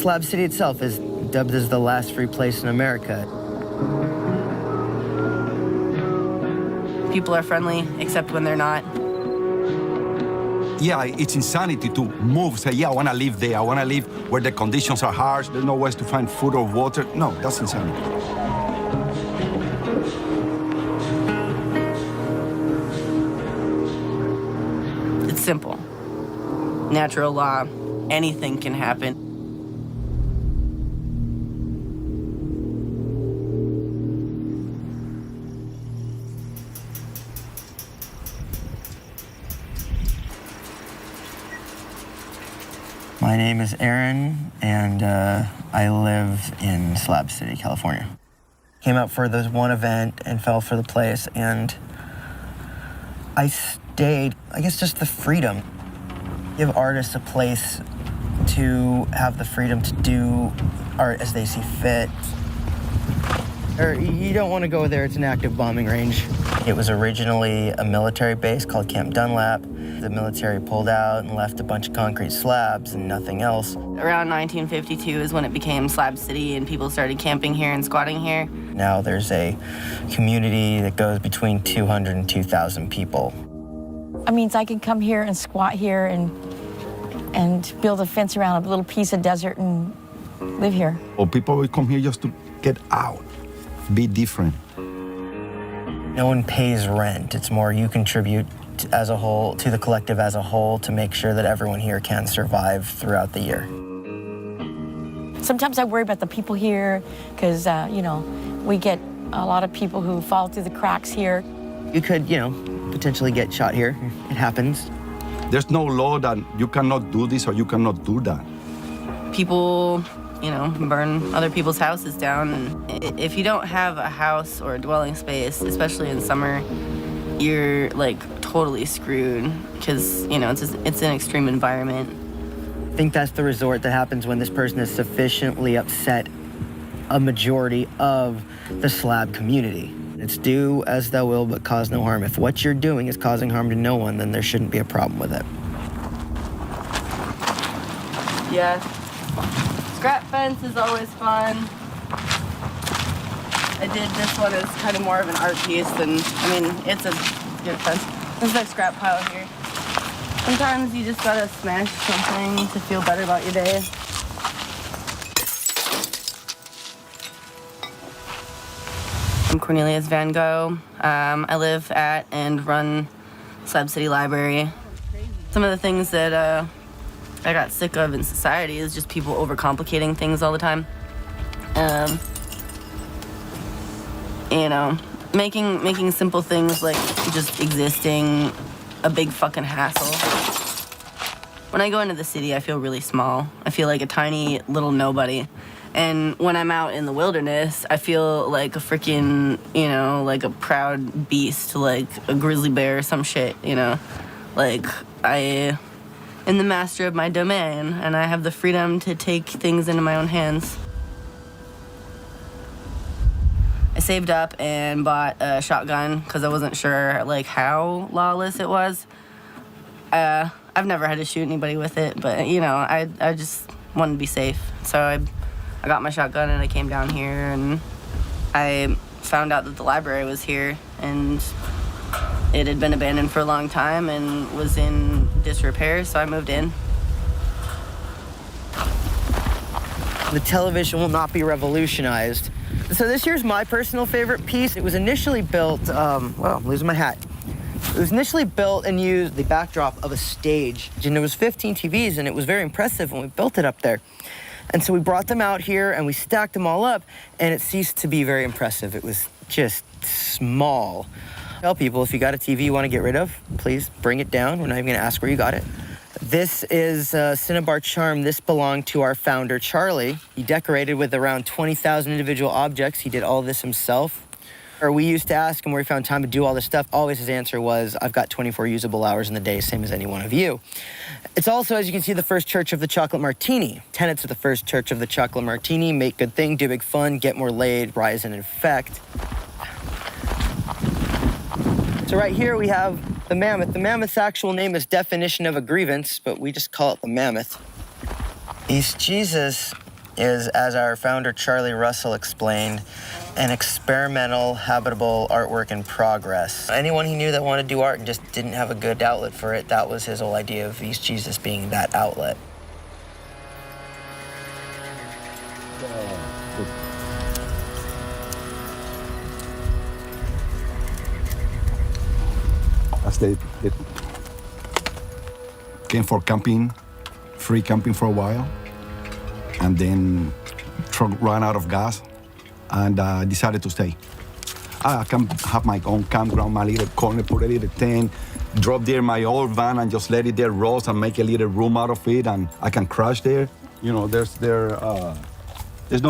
Slab City itself is dubbed as the last free place in America. People are friendly, except when they're not. Yeah, it's insanity to move, say, yeah, I want to live there. I want to live where the conditions are harsh, there's no ways to find food or water. No, that's insanity. It's simple. Natural law, anything can happen. My name is Aaron, and I live in Slab City, California. Came out for this one event and fell for the place, and I stayed. I guess just the freedom. Give artists a place to have the freedom to do art as they see fit. Or you don't want to go there, it's an active bombing range. It was originally a military base called Camp Dunlap. The military pulled out and left a bunch of concrete slabs and nothing else. Around 1952 is when it became Slab City and people started camping here and squatting here. Now there's a community that goes between 200 and 2,000 people. It means I can come here and squat here and build a fence around a little piece of desert and live here. Well, people will come here just to get out, be different. No one pays rent. It's more you contribute as a whole, to the collective as a whole, to make sure that everyone here can survive throughout the year. Sometimes I worry about the people here because, you know, we get a lot of people who fall through the cracks here. You could, you know, potentially get shot here. It happens. There's no law that you cannot do this or you cannot do that. People, you know, burn other people's houses down. And if you don't have a house or a dwelling space, especially in summer, you're like totally screwed because, you know, it's an extreme environment. I think that's the resort that happens when this person has sufficiently upset a majority of the slab community. It's do as thou will, but cause no harm. If what you're doing is causing harm to no one, then there shouldn't be a problem with it. Yeah. Scrap fence is always fun. I did this one as kind of more of an art piece, and I mean, it's a good fence. There's a scrap pile here. Sometimes you just gotta smash something to feel better about your day. I'm Cornelius Van Gogh. I live at and run Slab City Library. Some of the things that I got sick of in society is just people overcomplicating things all the time. You know, making simple things like just existing a big fucking hassle. When I go into the city, I feel really small. I feel like a tiny little nobody. And when I'm out in the wilderness, I feel like a freaking, you know, like a proud beast, like a grizzly bear or some shit, you know? Like, I am the master of my domain, and I have the freedom to take things into my own hands. I saved up and bought a shotgun because I wasn't sure, like, how lawless it was. I've never had to shoot anybody with it, but, you know, I just wanted to be safe. So I got my shotgun and I came down here and I found out that the library was here and it had been abandoned for a long time and was in disrepair, so I moved in. The television will not be revolutionized. So this here's my personal favorite piece. It was initially built, well, I'm losing my hat. It was initially built and used the backdrop of a stage. And there was 15 TVs and it was very impressive when we built it up there. And so we brought them out here and we stacked them all up and it ceased to be very impressive. It was just small. Tell people if you got a TV you want to get rid of, please bring it down. We're not even gonna ask where you got it. This is Cinnabar Charm. This belonged to our founder, Charlie. He decorated with around 20,000 individual objects. He did all this himself. Or we used to ask him where he found time to do all this stuff. Always his answer was, I've got 24 usable hours in the day, same as any one of you. It's also, as you can see, the first church of the chocolate martini. Tenets of the first church of the chocolate martini: make good thing, do big fun, get more laid, rise and infect. So right here we have the mammoth. The mammoth's actual name is Definition of a Grievance, but we just call it the mammoth. East Jesus is, as our founder Charlie Russell explained, an experimental, habitable artwork in progress. Anyone he knew that wanted to do art and just didn't have a good outlet for it, that was his whole idea of East Jesus being that outlet. As they came for camping, free camping for a while, and then truck ran out of gas and decided to stay. I can have my own campground, my little corner, put a little tent, drop there my old van and just let it there rust and make a little room out of it, and I can crash there. You know, there's no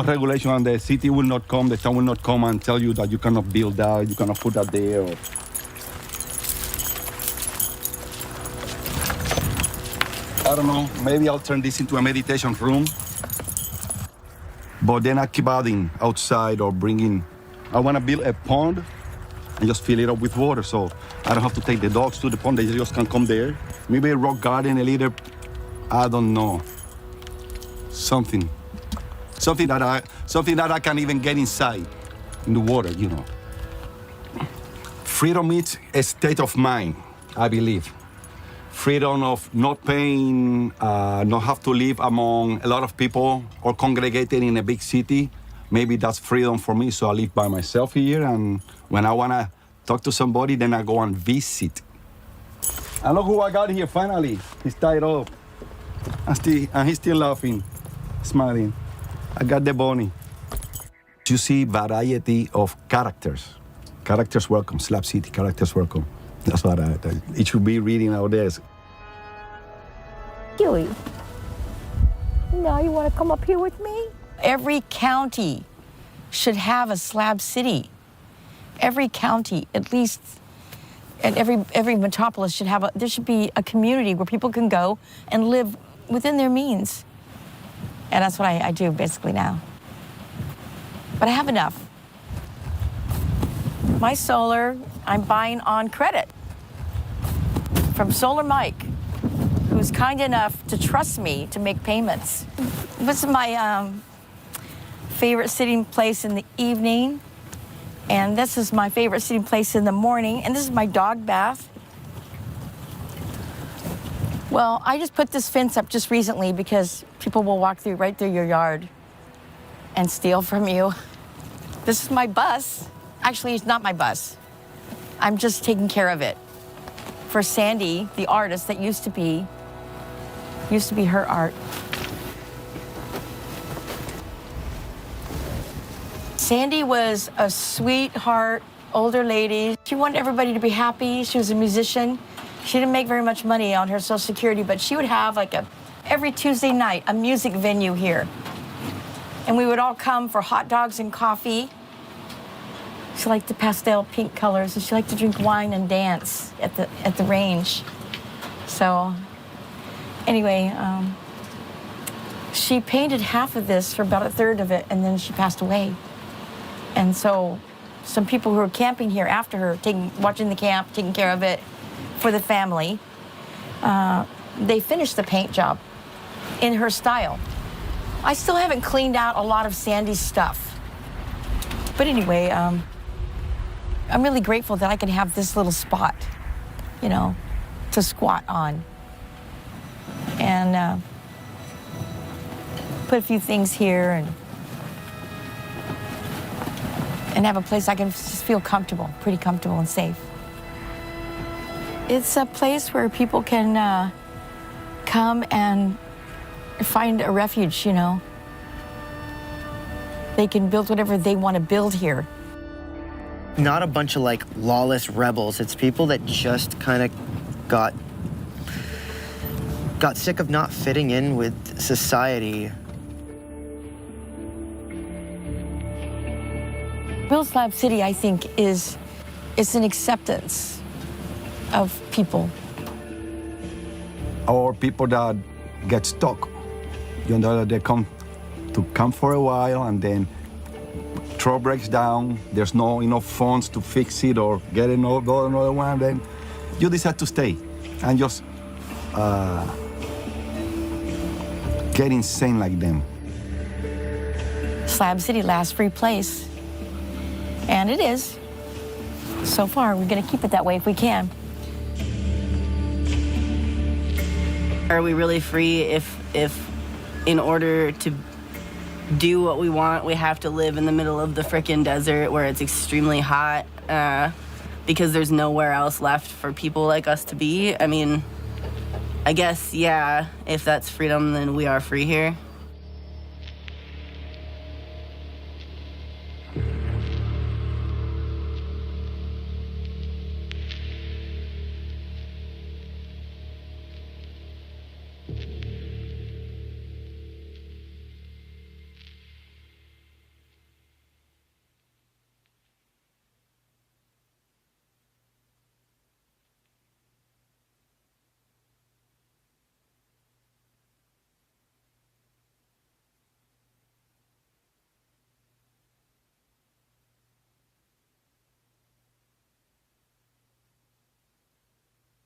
regulation, and the city will not come, the town will not come and tell you that you cannot build that, you cannot put that there. Or... I don't know, maybe I'll turn this into a meditation room. But then I keep adding outside or bringing, I want to build a pond and just fill it up with water, so I don't have to take the dogs to the pond, they just can come there. Maybe a rock garden, a little, I don't know, something that I can even get inside in the water, you know. Freedom is a state of mind, I believe. Freedom of not paying, not have to live among a lot of people or congregated in a big city. Maybe that's freedom for me, so I live by myself here, and when I want to talk to somebody, then I go and visit. And look who I got here finally. He's tied up. And he's still laughing, smiling. I got the bunny. You see variety of characters. Characters welcome, Slab City, characters welcome. That's what it should be reading nowadays. Huey, now you want to come up here with me? Every county should have a Slab City. Every county, at least, and every metropolis should have there should be a community where people can go and live within their means. And that's what I do basically now. But I have enough. My solar, I'm buying on credit from Solar Mike, who's kind enough to trust me to make payments. This is my favorite sitting place in the evening, and this is my favorite sitting place in the morning, and this is my dog bath. Well, I just put this fence up just recently because people will walk right through your yard and steal from you. This is my bus. Actually, it's not my bus. I'm just taking care of it for Sandy, the artist that used to be her art. Sandy was a sweetheart, older lady. She wanted everybody to be happy. She was a musician. She didn't make very much money on her Social Security, but she would have every Tuesday night, a music venue here. And we would all come for hot dogs and coffee. She liked the pastel pink colors, and she liked to drink wine and dance at the range. So, anyway, she painted half of this for about a third of it, and then she passed away. And so, some people who were camping here after her, watching the camp, taking care of it for the family, they finished the paint job in her style. I still haven't cleaned out a lot of Sandy's stuff. But anyway, I'm really grateful that I can have this little spot, you know, to squat on. And put a few things here and have a place I can just feel comfortable, pretty comfortable and safe. It's a place where people can come and find a refuge, you know. They can build whatever they want to build here. Not a bunch of lawless rebels. It's people that just kind of got sick of not fitting in with society. Real Slab City, I think, is an acceptance of people. Or people that get stuck. You know, they come for a while, and then truck breaks down, there's no enough funds to fix it or get another one, then you decide to stay and just get insane like them. Slab City last free place. And it is. So far, we're gonna keep it that way if we can. Are we really free if in order to do what we want, we have to live in the middle of the frickin' desert where it's extremely hot because there's nowhere else left for people like us to be? I mean, I guess, yeah, if that's freedom, then we are free here.